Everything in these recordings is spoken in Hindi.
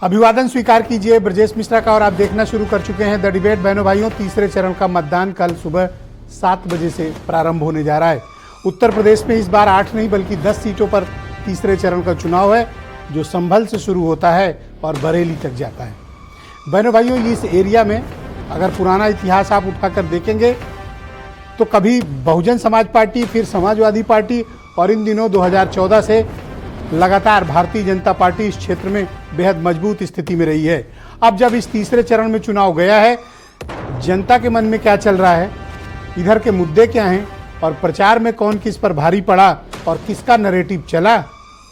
अभिवादन स्वीकार कीजिए ब्रजेश मिश्रा का और आप देखना शुरू कर चुके हैं द डिबेट। बहनों भाइयों, तीसरे चरण का मतदान कल सुबह 7 बजे से प्रारंभ होने जा रहा है। उत्तर प्रदेश में इस बार 8 नहीं बल्कि 10 सीटों पर तीसरे चरण का चुनाव है, जो संभल से शुरू होता है और बरेली तक जाता है। बहनों भाइयों, इस एरिया में अगर पुराना इतिहास आप उठाकर देखेंगे तो कभी बहुजन समाज पार्टी, फिर समाजवादी पार्टी और इन दिनों 2014 से लगातार भारतीय जनता पार्टी इस क्षेत्र में बेहद मजबूत स्थिति में रही है। अब जब इस तीसरे चरण में चुनाव गया है, जनता के मन में क्या चल रहा है, इधर के मुद्दे क्या हैं और प्रचार में कौन किस पर भारी पड़ा और किसका नैरेटिव चला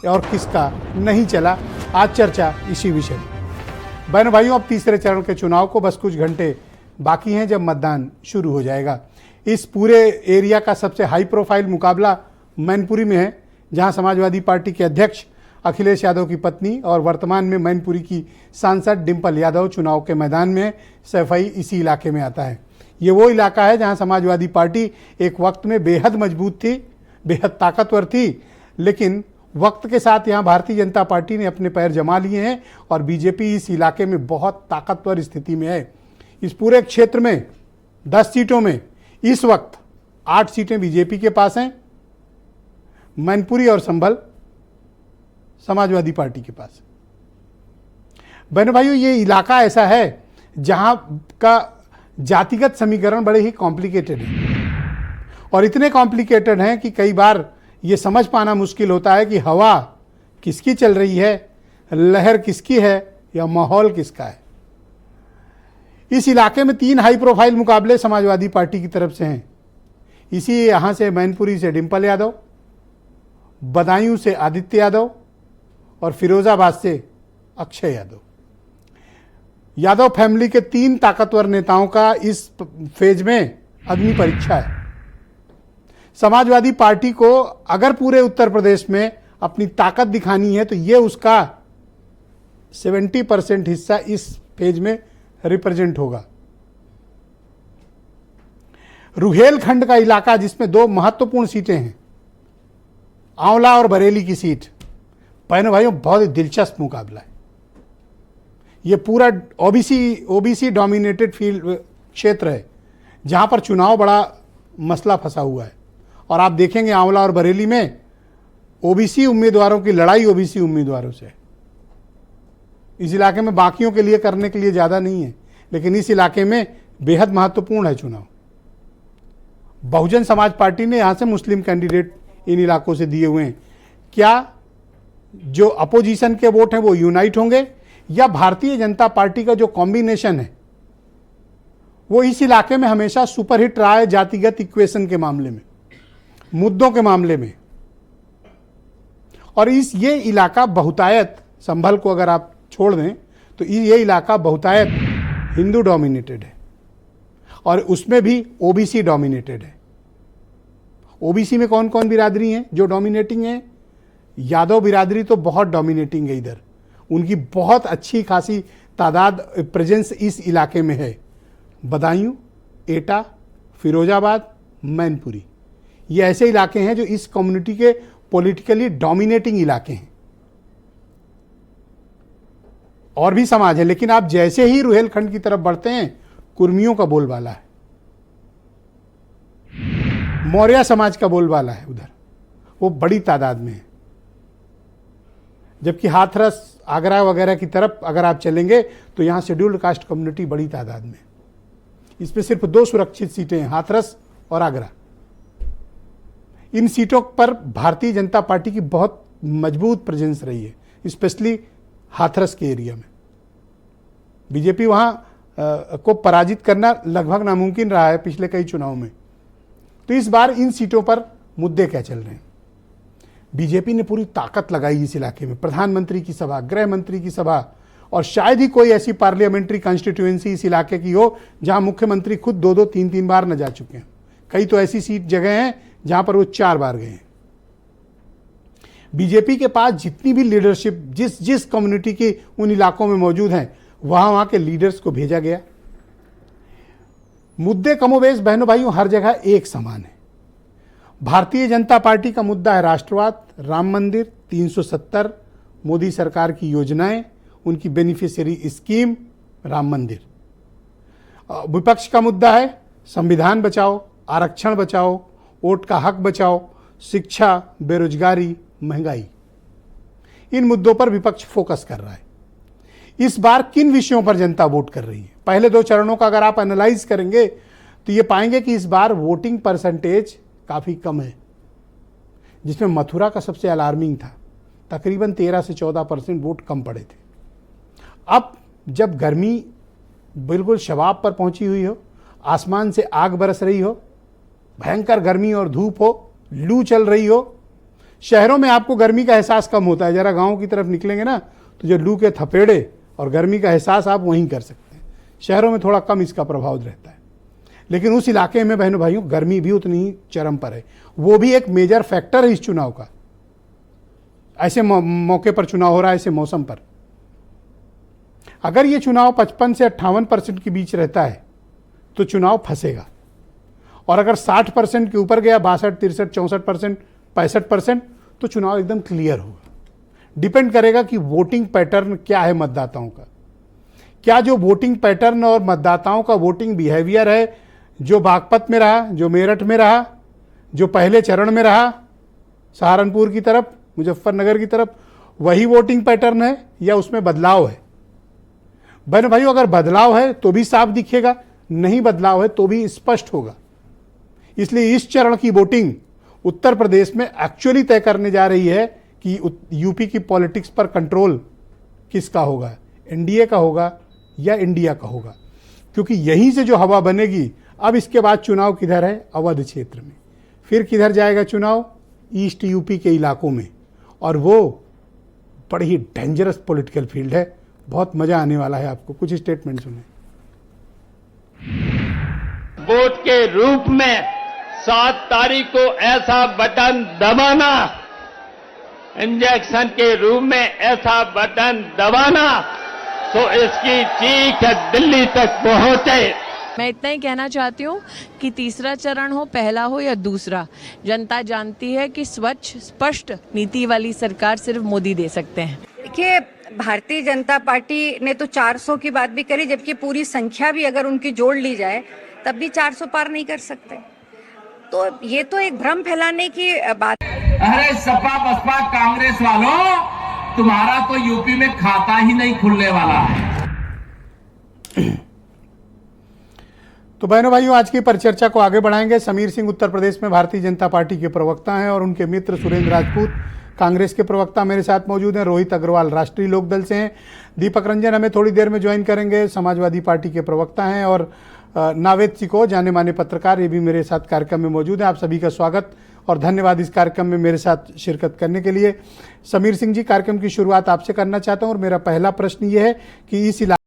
और किसका नहीं चला, आज चर्चा इसी विषय में। बहनों भाइयों, अब तीसरे चरण के चुनाव को बस कुछ घंटे बाकी हैं जब मतदान शुरू हो जाएगा। इस पूरे एरिया का सबसे हाई प्रोफाइल मुकाबला मैनपुरी में है, जहां समाजवादी पार्टी के अध्यक्ष अखिलेश यादव की पत्नी और वर्तमान में मैनपुरी की सांसद डिंपल यादव चुनाव के मैदान में। सैफई इसी इलाके में आता है। ये वो इलाका है जहां समाजवादी पार्टी एक वक्त में बेहद मजबूत थी, बेहद ताकतवर थी, लेकिन वक्त के साथ यहां भारतीय जनता पार्टी ने अपने पैर जमा लिए हैं और बीजेपी इस इलाके में बहुत ताकतवर स्थिति में है। इस पूरे क्षेत्र में 10 सीटों में इस वक्त 8 सीटें बीजेपी के पास हैं, मैनपुरी और संभल समाजवादी पार्टी के पास। बहनों भाइयों, ये इलाका ऐसा है जहां का जातिगत समीकरण बड़े ही कॉम्प्लिकेटेड है और इतने कॉम्प्लिकेटेड हैं कि कई बार ये समझ पाना मुश्किल होता है कि हवा किसकी चल रही है, लहर किसकी है या माहौल किसका है। इस इलाके में 3 हाई प्रोफाइल मुकाबले समाजवादी पार्टी की तरफ से हैं। इसी यहां से मैनपुरी से डिंपल यादव, बदायूं से आदित्य यादव और फिरोजाबाद से अक्षय यादव। यादव फैमिली के 3 ताकतवर नेताओं का इस फेज में अग्नि परीक्षा है। समाजवादी पार्टी को अगर पूरे उत्तर प्रदेश में अपनी ताकत दिखानी है तो ये उसका 70% हिस्सा इस फेज में रिप्रेजेंट होगा। रुहेलखंड का इलाका जिसमें 2 महत्वपूर्ण सीटें हैं, आंवला और बरेली की सीट। बहनों भाइयों, बहुत ही दिलचस्प मुकाबला है। यह पूरा ओबीसी डोमिनेटेड फील्ड क्षेत्र है जहां पर चुनाव बड़ा मसला फंसा हुआ है और आप देखेंगे आंवला और बरेली में ओबीसी उम्मीदवारों की लड़ाई ओबीसी उम्मीदवारों से है। इस इलाके में बाकियों के लिए करने के लिए ज़्यादा नहीं है, लेकिन इस इलाके में बेहद महत्वपूर्ण है चुनाव। बहुजन समाज पार्टी ने यहाँ से मुस्लिम कैंडिडेट इन इलाकों से दिए हुए हैं। क्या जो अपोजिशन के वोट हैं वो यूनाइट होंगे या भारतीय जनता पार्टी का जो कॉम्बिनेशन है वो इस इलाके में हमेशा सुपरहिट रहा है जातिगत इक्वेशन के मामले में, मुद्दों के मामले में। और ये इलाका बहुतायत, संभल को अगर आप छोड़ दें तो ये इलाका बहुतायत हिंदू डोमिनेटेड है और उसमें भी ओबीसी डोमिनेटेड है। ओबीसी में कौन कौन बिरादरी हैं जो डोमिनेटिंग है? यादव बिरादरी तो बहुत डोमिनेटिंग है इधर, उनकी बहुत अच्छी खासी तादाद प्रेजेंस इस इलाके में है। बदायूं, एटा, फिरोजाबाद, मैनपुरी, ये ऐसे इलाके हैं जो इस कम्युनिटी के पॉलिटिकली डोमिनेटिंग इलाके हैं। और भी समाज है, लेकिन आप जैसे ही रुहेलखंड की तरफ बढ़ते हैं कुर्मियों का बोलबाला है, मौर्य समाज का बोलबाला है उधर, वो बड़ी तादाद में है। जबकि हाथरस, आगरा वगैरह की तरफ अगर आप चलेंगे तो यहाँ शेड्यूल्ड कास्ट कम्युनिटी बड़ी तादाद में। इसमें सिर्फ 2 सुरक्षित सीटें हैं, हाथरस और आगरा। इन सीटों पर भारतीय जनता पार्टी की बहुत मजबूत प्रेजेंस रही है, स्पेशली हाथरस के एरिया में। बीजेपी वहाँ को पराजित करना लगभग नामुमकिन रहा है पिछले कई चुनाव में। तो इस बार इन सीटों पर मुद्दे क्या चल रहे हैं? बीजेपी ने पूरी ताकत लगाई इस इलाके में, प्रधानमंत्री की सभा, गृह मंत्री की सभा, और शायद ही कोई ऐसी पार्लियामेंट्री कॉन्स्टिट्यूएंसी इस इलाके की हो जहां मुख्यमंत्री खुद 2-2, 3-3 बार न जा चुके हैं। कई तो ऐसी सीट जगह हैं जहां पर वो 4 बार गए हैं। बीजेपी के पास जितनी भी लीडरशिप जिस कम्युनिटी की उन इलाकों में मौजूद हैं, वहां के लीडर्स को भेजा गया। मुद्दे कमोबेश बहनों भाइयों हर जगह एक समान है। भारतीय जनता पार्टी का मुद्दा है राष्ट्रवाद, राम मंदिर, 370, मोदी सरकार की योजनाएं उनकी बेनिफिशियरी स्कीम राम मंदिर। विपक्ष का मुद्दा है संविधान बचाओ, आरक्षण बचाओ, वोट का हक बचाओ, शिक्षा, बेरोजगारी, महंगाई। इन मुद्दों पर विपक्ष फोकस कर रहा है। इस बार किन विषयों पर जनता वोट कर रही है? पहले 2 चरणों का अगर आप एनालाइज करेंगे तो ये पाएंगे कि इस बार वोटिंग परसेंटेज काफी कम है, जिसमें मथुरा का सबसे अलार्मिंग था, तकरीबन 13 से 14% वोट कम पड़े थे। अब जब गर्मी बिल्कुल शबाब पर पहुंची हुई हो, आसमान से आग बरस रही हो, भयंकर गर्मी और धूप हो, लू चल रही हो, शहरों में आपको गर्मी का एहसास कम होता है। जरा गांव की तरफ निकलेंगे ना तो जो लू के थपेड़े और गर्मी का एहसास आप वहीं कर सकते हैं। शहरों में थोड़ा कम इसका प्रभाव रहता है, लेकिन उस इलाके में बहनों भाइयों गर्मी भी उतनी ही चरम पर है। वो भी एक मेजर फैक्टर है इस चुनाव का। ऐसे मौके पर चुनाव हो रहा है, ऐसे मौसम पर। अगर ये चुनाव 55 से 58% के बीच रहता है तो चुनाव फंसेगा, और अगर 60% के ऊपर गया, 62, 63, 64%, 65%, तो चुनाव एकदम क्लियर होगा। डिपेंड करेगा कि वोटिंग पैटर्न क्या है मतदाताओं का। क्या जो वोटिंग पैटर्न और मतदाताओं का वोटिंग बिहेवियर है, जो बागपत में रहा, जो मेरठ में रहा, जो पहले चरण में रहा सहारनपुर की तरफ, मुजफ्फरनगर की तरफ, वही वोटिंग पैटर्न है या उसमें बदलाव है? बहन भाइयों, अगर बदलाव है तो भी साफ दिखेगा, नहीं बदलाव है तो भी स्पष्ट होगा। इसलिए इस चरण की वोटिंग उत्तर प्रदेश में एक्चुअली तय करने जा रही है कि यूपी की पॉलिटिक्स पर कंट्रोल किसका होगा, एनडीए का होगा या इंडिया का होगा। क्योंकि यहीं से जो हवा बनेगी, अब इसके बाद चुनाव किधर है? अवध क्षेत्र में। फिर किधर जाएगा चुनाव? ईस्ट यूपी के इलाकों में, और वो बड़ी ही डेंजरस पॉलिटिकल फील्ड है। बहुत मजा आने वाला है आपको। कुछ स्टेटमेंट सुने। वोट के रूप में 7 तारीख को ऐसा बटन दबाना, इंजेक्शन के रूप में ऐसा बटन दबाना तो इसकी चीख दिल्ली तक पहुंचे। मैं इतना ही कहना चाहती हूँ कि तीसरा चरण हो, पहला हो या दूसरा, जनता जानती है कि स्वच्छ स्पष्ट नीति वाली सरकार सिर्फ मोदी दे सकते हैं। देखिए, भारतीय जनता पार्टी ने तो 400 की बात भी करी, जबकि पूरी संख्या भी अगर उनकी जोड़ ली जाए तब भी 400 पार नहीं कर सकते। तो ये तो एक भ्रम फैलाने की बात। अरे सपा बसपा कांग्रेस वालों, तुम्हारा तो यूपी में खाता ही नहीं खुलने वाला है। तो बहनों भाइयों, आज की परिचर्चा को आगे बढ़ाएंगे। समीर सिंह उत्तर प्रदेश में भारतीय जनता पार्टी के प्रवक्ता हैं और उनके मित्र सुरेंद्र राजपूत कांग्रेस के प्रवक्ता मेरे साथ मौजूद हैं। रोहित अग्रवाल राष्ट्रीय लोकदल से हैं। दीपक रंजन हमें थोड़ी देर में ज्वाइन करेंगे, समाजवादी पार्टी के प्रवक्ता हैं। और नावेद सिको, जाने माने पत्रकार, ये भी मेरे साथ कार्यक्रम में मौजूद है। आप सभी का स्वागत और धन्यवाद इस कार्यक्रम में मेरे साथ शिरकत करने के लिए। समीर सिंह जी, कार्यक्रम की शुरुआत आपसे करना चाहता हूँ और मेरा पहला प्रश्न ये है कि इस